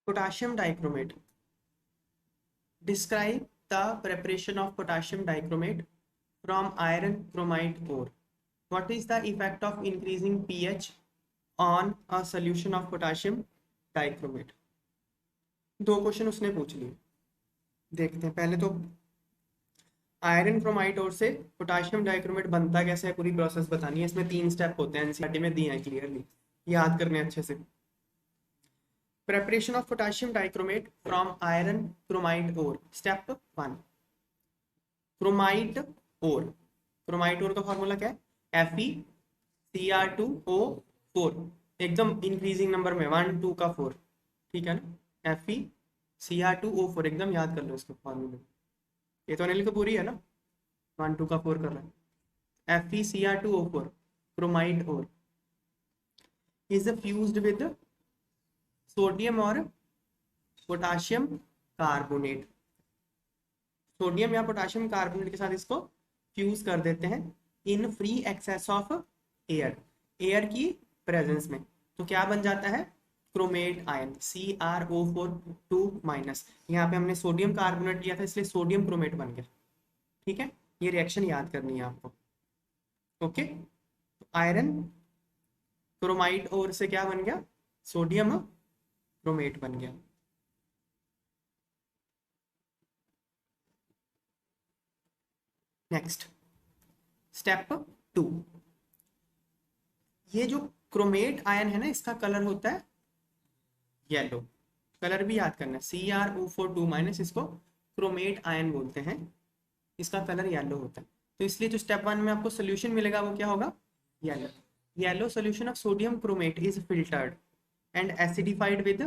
Potassium dichromate, describe the preparation of potassium dichromate from iron chromite ore, what is the effect of increasing pH on a solution of potassium dichromate. दो question उसने पूछ लिए, देखते हैं। पहले तो iron chromite और से पोटाशियम डाइक्रोमेट बनता कैसे है, पूरी प्रोसेस बतानी है। इसमें 3 स्टेप होते हैं, एनसीईआरटी में दिए हैं क्लियरली, याद करने अच्छे से। Preparation of potassium dichromate from iron chromite ore, step 1। Chromite ore, chromite ore का फॉर्मूला क्या है, FeCr2O4, एकदम इंक्रीजिंग नंबर में 1 2 का 4, ठीक है ना। FeCr2O4 एकदम याद कर लो इसको फॉर्मूले। ये तो अनिल कपूर ही है ना, 1 2 का 4 कर रहा है। FeCr2O4 chromite ore is fused with sodium और पोटाशियम कार्बोनेट, सोडियम या पोटाशियम कार्बोनेट के साथ इसको फ्यूज कर देते हैं in free excess of air, air की प्रेजेंस में। तो क्या बन जाता है, क्रोमेट आयन CrO4 2-। यहाँ पे हमने सोडियम कार्बोनेट लिया था इसलिए सोडियम क्रोमेट बन गया, ठीक है। ये रिएक्शन याद करनी है आपको, ओके। आयरन क्रोमाइट और से क्या बन गया, सोडियम क्रोमेट बन गया। नेक्स्ट स्टेप 2, ये जो क्रोमेट आयन है ना, इसका कलर होता है येलो, कलर भी याद करना है। CrO4 2-, इसको क्रोमेट आयन बोलते हैं, इसका कलर येलो होता है। तो इसलिए जो स्टेप 1 में आपको सोल्यूशन मिलेगा वो क्या होगा, yellow. Yellow solution of sodium chromate is filtered and acidified with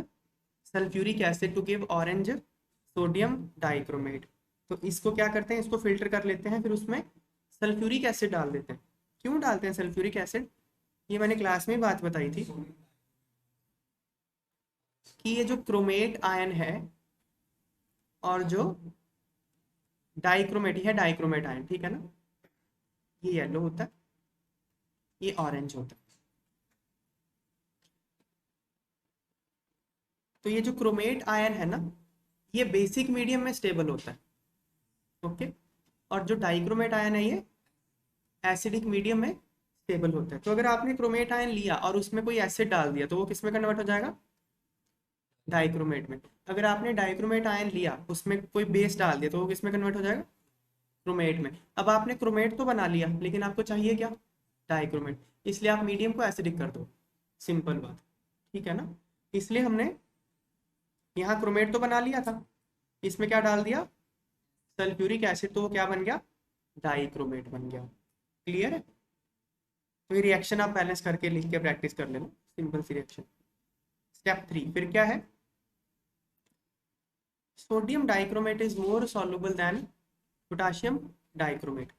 sulphuric acid to give orange sodium dichromate. तो इसको क्या करते हैं, इसको फिल्टर कर लेते हैं, फिर उसमें सल्फ्यूरिक एसिड डाल देते हैं। क्यों डालते हैं सल्फ्यूरिक एसिड, ये मैंने क्लास में बात बताई थी कि ये जो क्रोमेट आयन है और जो डाइक्रोमेट है, डाइक्रोमेट आयन, ठीक है ना, ये येलो होता है, ये ऑरेंज होता है। तो ये जो क्रोमेट आयन है ना, ये बेसिक मीडियम में स्टेबल होता है, ओके। और जो डाइक्रोमेट आयन है ये एसिडिक मीडियम में स्टेबल होता है। तो अगर आपने क्रोमेट आयन लिया और उसमें कोई एसिड डाल दिया तो वो किस में कन्वर्ट हो जाएगा, डाइक्रोमेट में। अगर आपने डाइक्रोमेट आयन लिया उसमें कोई बेस डाल दिया तो वो किस में कन्वर्ट हो जाएगा, क्रोमेट में। अब आपने क्रोमेट तो बना लिया लेकिन आपको चाहिए क्या, डाइक्रोमेट, इसलिए आप मीडियम को एसिडिक कर दो, सिंपल बात, ठीक है ना। इसलिए हमने यहाँ क्रोमेट तो बना लिया था, इसमें क्या डाल दिया, सल्फ्यूरिक एसिड, तो वो क्या बन गया, डाइक्रोमेट बन गया। क्लियर है। तो ये रिएक्शन आप बैलेंस करके लिख के प्रैक्टिस कर लेना, सिंपल सी रिएक्शन। स्टेप 3 फिर क्या है, sodium dichromate is more soluble than potassium dichromate.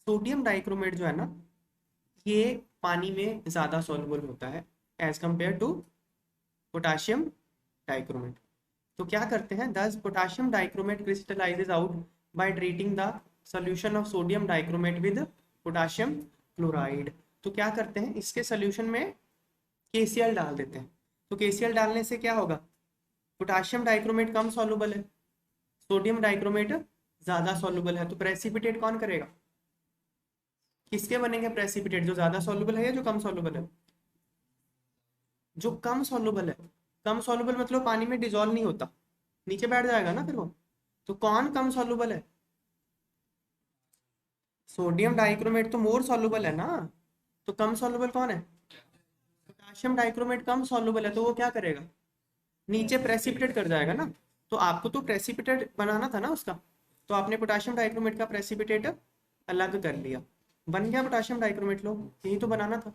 Sodium dichromate जो है ना, ये पानी में ज़्यादा सॉल्युबल होता है as compared to potassium dichromate. तो क्या करते हैं, thus potassium dichromate crystallises out by treating the solution of sodium dichromate with potassium chloride. तो क्या करते हैं, इसके सोल्यूशन में KCl डाल देते हैं। तो KCl डालने से क्या होगा, पोटाशियम डाइक्रोमेट कम सॉल्युबल है, सोडियम डाइक्रोमेट ज़्यादा सॉल्युबल है। तो प्रेसिपिटेट कौन करेगा, किसके बनेंगे प्रेसिपिटेट, जो ज़्यादा सॉल्युबल है या जो कम सॉल्युबल है, जो कम सॉल्युबल है। कम सॉल्युबल मतलब पानी में डिजोल्व नहीं होता, नीचे बैठ जाएगा ना फिर वो। तो कौन कम सॉल्युबल है, सोडियम डाइक्रोमेट तो मोर सॉल्युबल है ना, तो कम सॉल्युबल कौन है, पोटाशियम डाइक्रोमेट कम सॉल्युबल है, तो वो क्या करेगा, नीचे प्रेसिपिटेट कर जाएगा ना। तो आपको तो प्रेसिपिटेट बनाना था ना उसका, तो आपने पोटाशियम डाइक्रोमेट का प्रेसिपिटेट अलग कर लिया, बन गया पोटाशियम डाइक्रोमेट, लो यही तो बनाना था।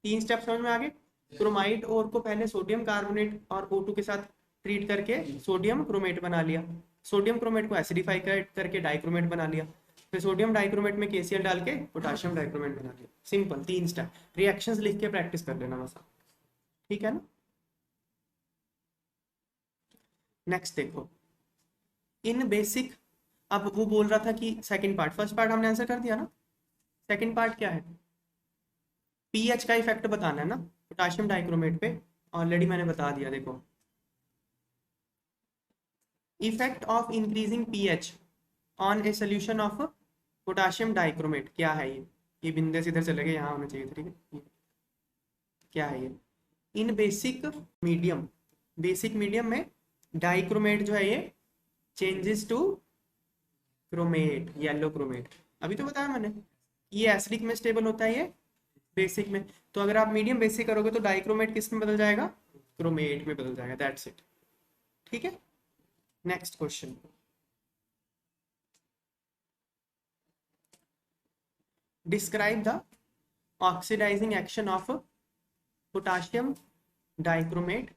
3 स्टेप समझ में आ गए। क्रोमाइट और को पहले सोडियम कार्बोनेट और O2 के साथ ट्रीट करके सोडियम क्रोमेट बना लिया, सोडियम क्रोमेट को एसिडिफाई करके डाइक्रोमेट बना लिया, फिर सोडियम डाइक्रोमेट में KCl डाल के पोटाशियम डाइक्रोमेट बना लिया। सिंपल 3 स्टेप, रिएक्शंस लिख के प्रैक्टिस कर लेना बस, ठीक है ना। नेक्स्ट देखो, इन बेसिक, अब वो बोल रहा था कि सेकंड पार्ट, फर्स्ट पार्ट हमने आंसर कर दिया ना, सेकंड पार्ट क्या है, पीएच का इफेक्ट बताना है ना पोटाशियम डाइक्रोमेट पे, ऑलरेडी मैंने बता दिया देखो। Effect of increasing pH on a solution of potassium dichromate, क्या है ये बिंदे से इधर चले गए, यहाँ होना चाहिए था, ठीक है। क्या है ये? इन बेसिक मीडियम में डाइक्रोमेट जो है ये changes to chromate, yellow chromate. अभी तो बताया मैंने, ये एसिडिक में स्टेबल होता है, ये बेसिक में। तो अगर आप मीडियम बेसिक करोगे तो डाइक्रोमेट किस में बदल जाएगा? क्रोमेट में बदल जाएगा, दैट्स इट। ठीक है, next question. Describe the oxidising action of potassium dichromate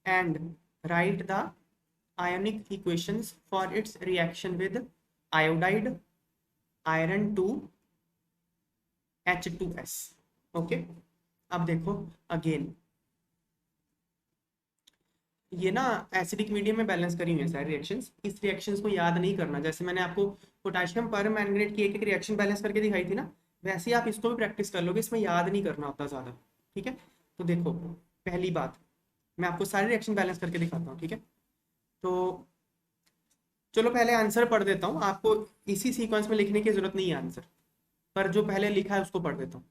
and write the ionic equations for its reaction with iodide iron 2 H2S। Okay, अब देखो अगेन, ये ना एसिडिक मीडियम में बैलेंस करी हुई है सारी रिएक्शंस। इस रिएक्शंस को याद नहीं करना, जैसे मैंने आपको पोटेशियम पर मैंगनेट की एक एक रिएक्शन बैलेंस करके दिखाई थी ना, वैसे ही आप इसको भी प्रैक्टिस कर लोगे, इसमें याद नहीं करना होता ज़्यादा। ठीक है, तो देखो पहली बात, मैं आपको सारे रिएक्शन बैलेंस करके दिखाता हूँ। ठीक है, तो चलो पहले आंसर पढ़ देता हूँ, आपको इसी सीक्वेंस में लिखने की जरूरत नहीं है आंसर, पर जो पहले लिखा है उसको पढ़ देता हूँ।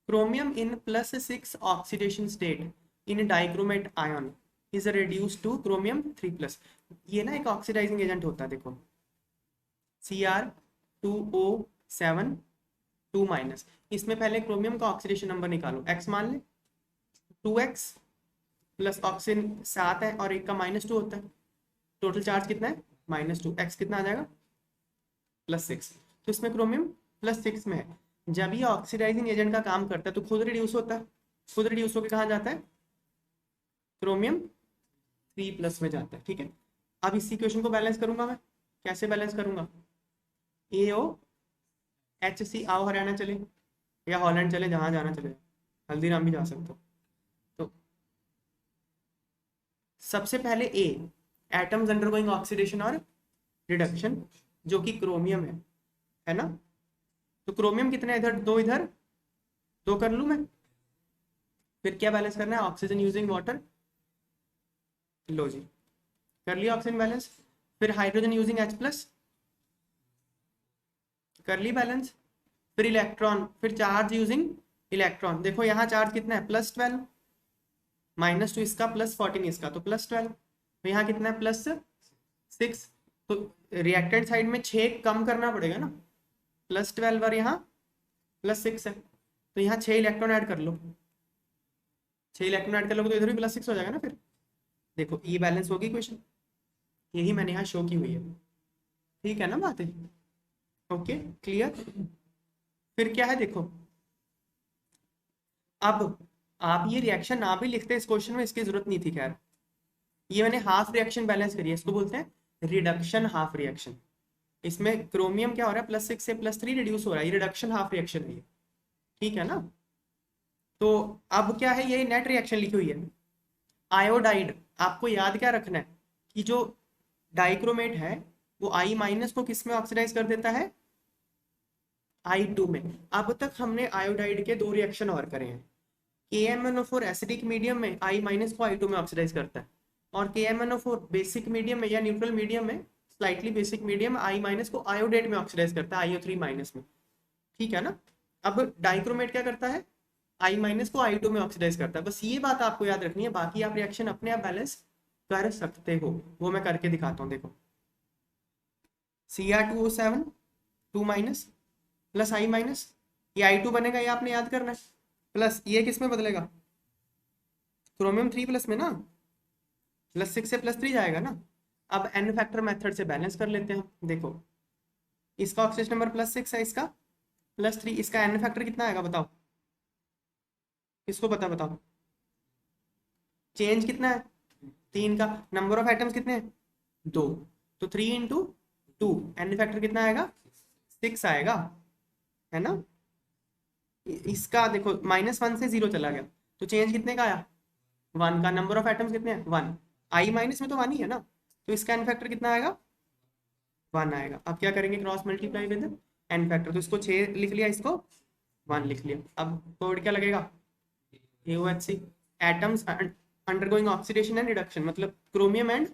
Chromium in +6 oxidation state in dichromate ion is reduced two chromium 3+। ये ना एक ऑक्सीडाइजिंग एजेंट होता है, देखो Cr2O7 2-। इसमें पहले क्रोमियम का ऑक्सीडेशन नंबर निकालो, x मान ले, 2x प्लस ऑक्सीजन 7 है और एक का -2 होता है, टोटल चार्ज कितना है? -2, x कितना आ जाएगा? +6। तो इसमें क्रोमियम +6 में है। जब ये ऑक्सीडाइजिंग एजेंट का काम करता है तो खुद रिड्यूस होता है, खुद रिड्यूस होकर कहाँ जाता है? क्रोमियम 3+ में जाता है। ठीक है, अब इस इक्वेशन को बैलेंस करूंगा मैं, कैसे बैलेंस करूंगा? AOHC, आओ हरियाणा चले या हॉलैंड चले, जहां जाना चले, हल्दीराम भी जा सकते हो। तो सबसे पहले ए, एटम्स अंडरगोइंग ऑक्सीडेशन और रिडक्शन, जो कि क्रोमियम है ना। तो क्रोमियम कितने इधर, 2 इधर, 2 कर लूं मैं। फिर क्या बैलेंस करना है? ऑक्सीजन यूजिंग वाटर, लो जी कर लिया ऑक्सीजन बैलेंस। फिर हाइड्रोजन यूजिंग H+, कर ली बैलेंस। फिर इलेक्ट्रॉन, फिर चार्ज यूजिंग इलेक्ट्रॉन, देखो यहाँ चार्ज कितना है? +12, -2 इसका, +14 इसका, तो +12। तो यहाँ कितना है? +6। तो रिएक्टेंट साइड में 6 कम करना पड़ेगा ना, +12 और यहाँ +6 है, तो यहाँ 6 इलेक्ट्रॉन ऐड कर लो, 6 इलेक्ट्रॉन ऐड कर लोगे तो इधर भी +6 हो जाएगा ना। फिर देखो ये बैलेंस होगी इक्वेशन, यही मैंने यहाँ शो की हुई है। ठीक है ना बात है? Okay clear. फिर क्या है देखो, अब आप ये रिएक्शन ना भी लिखते इस क्वेश्चन में, इसकी जरूरत नहीं थी। खैर ये मैंने हाफ रिएक्शन बैलेंस करी है, इसको बोलते हैं रिडक्शन हाफ रिएक्शन। इसमें क्रोमियम क्या हो रहा है? +6 से +3 रिड्यूस हो रहा है, ये रिडक्शन हाफ रिएक्शन है। ठीक है ना। तो अब क्या है, ये नेट रिएक्शन लिखी हुई है। आयोडाइड, आपको याद क्या रखना है कि जो डाइक्रोमेट है वो I- को किस में ऑक्सीडाइज कर देता है? I2 में। अब तक हमने आयोडाइड के 2 रिएक्शन और करे हैं। KMnO4 एसिडिक मीडियम में I- को I2 में ऑक्सीडाइज करता है, और KMnO4 बेसिक मीडियम में या न्यूट्रल मीडियम में, स्लाइटली बेसिक मीडियम में I- को आयोडेट में ऑक्सीडाइज करता है, IO3- में। ठीक है ना। अब डाइक्रोमेट क्या करता है? I- को I2 में ऑक्सीडाइज करता है। बस ये बात आपको याद रखनी है, बाकी आप रिएक्शन अपने आप बैलेंस कर सकते हो, वो मैं करके दिखाता हूँ। देखो Cr2O7 2- प्लस I-, ये I2 बनेगा, ये आपने याद करना है। प्लस ये किस में बदलेगा? क्रोमियम 3+ में ना, +6 से +3 जाएगा ना। अब एन फैक्टर मेथड से बैलेंस कर लेते हैं। देखो इसका ऑक्सीडेशन नंबर +6 है, इसका +3, इसका एन फैक्टर कितना आएगा बताओ? किसको पता बताओ? चेंज कितना है? 3 का। नंबर ऑफ एटम्स कितने हैं? 2, तो 3 × 2, एन फैक्टर कितना आएगा? 6 आएगा, है ना। इसका देखो -1 से 0 चला गया, तो चेंज कितने का आया? 1 का। नंबर ऑफ एटम्स कितने हैं? 1। I- में तो 1 ही है ना, तो इसका एन फैक्टर कितना आएगा? 1 आएगा। अब क्या करेंगे? Cross multiply with n factor, तो इसको 6 लिख लिया, इसको 1 लिख लिया। अब कोड क्या लगेगा? AOHC, atoms undergoing oxidation and reduction, मतलब क्रोमियम एंड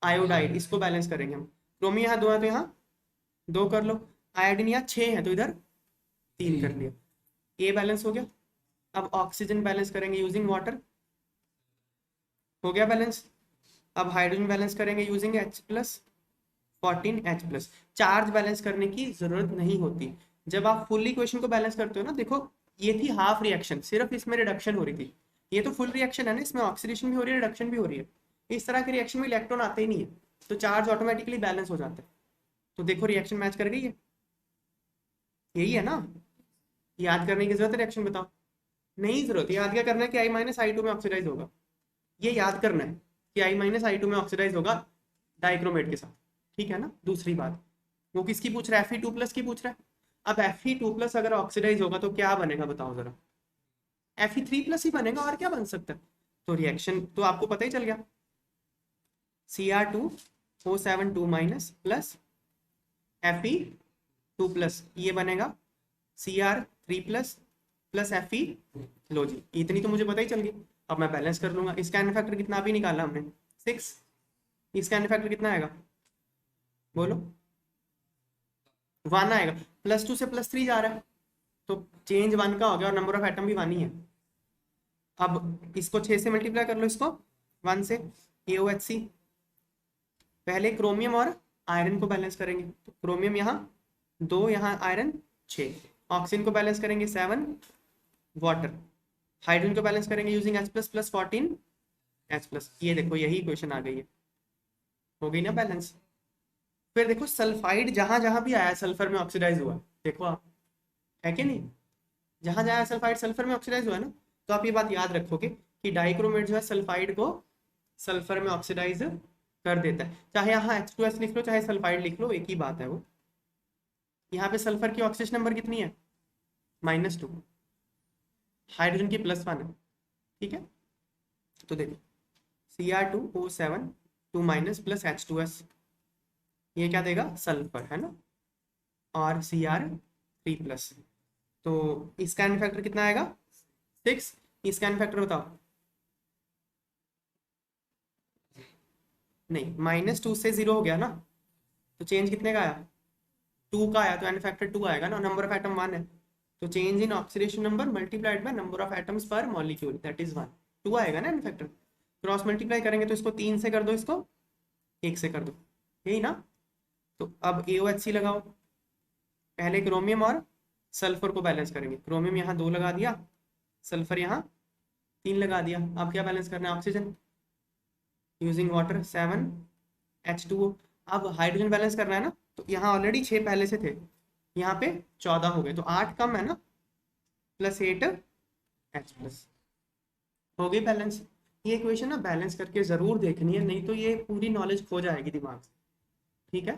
आयोडाइड, इसको बैलेंस करेंगे हम। क्रोमियम यहाँ 2 है तो यहाँ 2 कर लो, आयोडीन यहाँ 6 है तो इधर 3 कर लिया, ये बैलेंस हो गया। अब ऑक्सीजन बैलेंस करेंगे यूजिंग वाटर, हो गया बैलेंस। अब हाइड्रोजन बैलेंस करेंगे यूजिंग H+14H+। चार्ज बैलेंस करने की जरूरत नहीं होती जब आप फुल इक्वेशन को बैलेंस करते हो ना। देखो ये थी हाफ रिएक्शन, सिर्फ इसमें रिडक्शन हो रही थी, ये तो फुल रिएक्शन है ना, इसमें ऑक्सीडेशन भी हो रही है, रिडक्शन भी हो रही है। इस तरह के रिएक्शन में इलेक्ट्रॉन आते ही नहीं है, तो चार्ज ऑटोमेटिकली बैलेंस हो जाता है। तो देखो रिएक्शन मैच कर गई है, यही है ना। याद करने की जरूरत है रिएक्शन, बताओ। नहीं जरूरत, याद क्या करना है कि I-I2 में ऑक्सीडाइज होगा, ये याद करना है कि I-I2 में ऑक्सीडाइज होगा डाइक्रोमेट के साथ, ठीक है ना। दूसरी बात, वो किसकी पूछ रहा है, Fe2+ की पूछ रहा है। अब Fe2+ अगर ऑक्सीडाइज होगा तो क्या बनेगा बताओ जरा, Fe3+ ही बनेगा, और क्या बन सकता है। तो रिएक्शन तो आपको पता ही चल गया, Cr2O7 2- प्लस Fe2+, ये बनेगा Cr3+ प्लस Fe। लो जी, इतनी तो मुझे पता ही चल गई। अब मैं बैलेंस कर लूंगा। इसका एन फैक्टर कितना भी निकाला हमने, 6। इसका एन फैक्टर कितना आएगा बोलो, 1 आएगा। +2 से +3 जा रहा है तो चेंज 1 का हो गया, और नंबर ऑफ एटम भी 1 ही है। अब इसको 6 से मल्टीप्लाई कर लो, इसको 1 से, AOHC। पहले क्रोमियम और आयरन को बैलेंस करेंगे, तो क्रोमियम यहाँ 2, यहाँ आयरन 6। ऑक्सीजन को बैलेंस करेंगे 7, वाटर। हाइड्रोजन को बैलेंस करेंगे यूजिंग H++14H+। ये देखो यही इक्वेशन आ गई है, हो गई ना बैलेंस। फिर देखो सल्फाइड जहां जहां भी आया सल्फर में ऑक्सीडाइज हुआ, देखो आप, है कि नहीं। जहां जहां सल्फाइड सल्फर में ऑक्सीडाइज हुआ है ना, तो आप ये बात याद रखोगे कि डाइक्रोमेट जो है सल्फाइड को सल्फर में ऑक्सीडाइज कर देता है। चाहे यहाँ H2S लिख लो, चाहे सल्फाइड लिख लो, एक ही बात है वो। यहाँ पे सल्फर की ऑक्सीजन नंबर कितनी है, -2, हाइड्रोजन की +1 है, ठीक है। तो देखो Cr2O7 2- प्लस H2S, ये क्या देगा, सल्फर है ना, और Cr3+। तो इसका एन फैक्टर कितना आएगा, 6। इसका एन फैक्टर बताओ, नहीं, -2 से 0 हो गया ना, तो चेंज कितने का आया, 2 का आया, तो एन फैक्टर 2 आएगा ना। नंबर ऑफ एटम 1 है, तो change in oxidation number multiplied by number of atoms पर मॉलिक्यूल, दैट इज 1। 2 आएगा ना एन फैक्टर। क्रॉस मल्टीप्लाई करेंगे तो इसको 3 से कर दो, इसको 1 से कर दो, यही ना। तो अब AOHC लगाओ, पहले क्रोमियम और सल्फर को बैलेंस करेंगे। क्रोमियम यहाँ 2 लगा दिया, सल्फर यहाँ 3 लगा दिया। अब क्या बैलेंस करना है, ऑक्सीजन यूजिंग वाटर 7H2O। अब हाइड्रोजन बैलेंस करना है ना, तो यहाँ ऑलरेडी 6 पहले से थे, यहाँ पे 14 हो गए, तो 8 कम है ना, +8H+, हो गई बैलेंस। ये इक्वेशन ना बैलेंस करके जरूर देखनी है, नहीं तो ये पूरी नॉलेज खो जाएगी दिमाग से, ठीक है।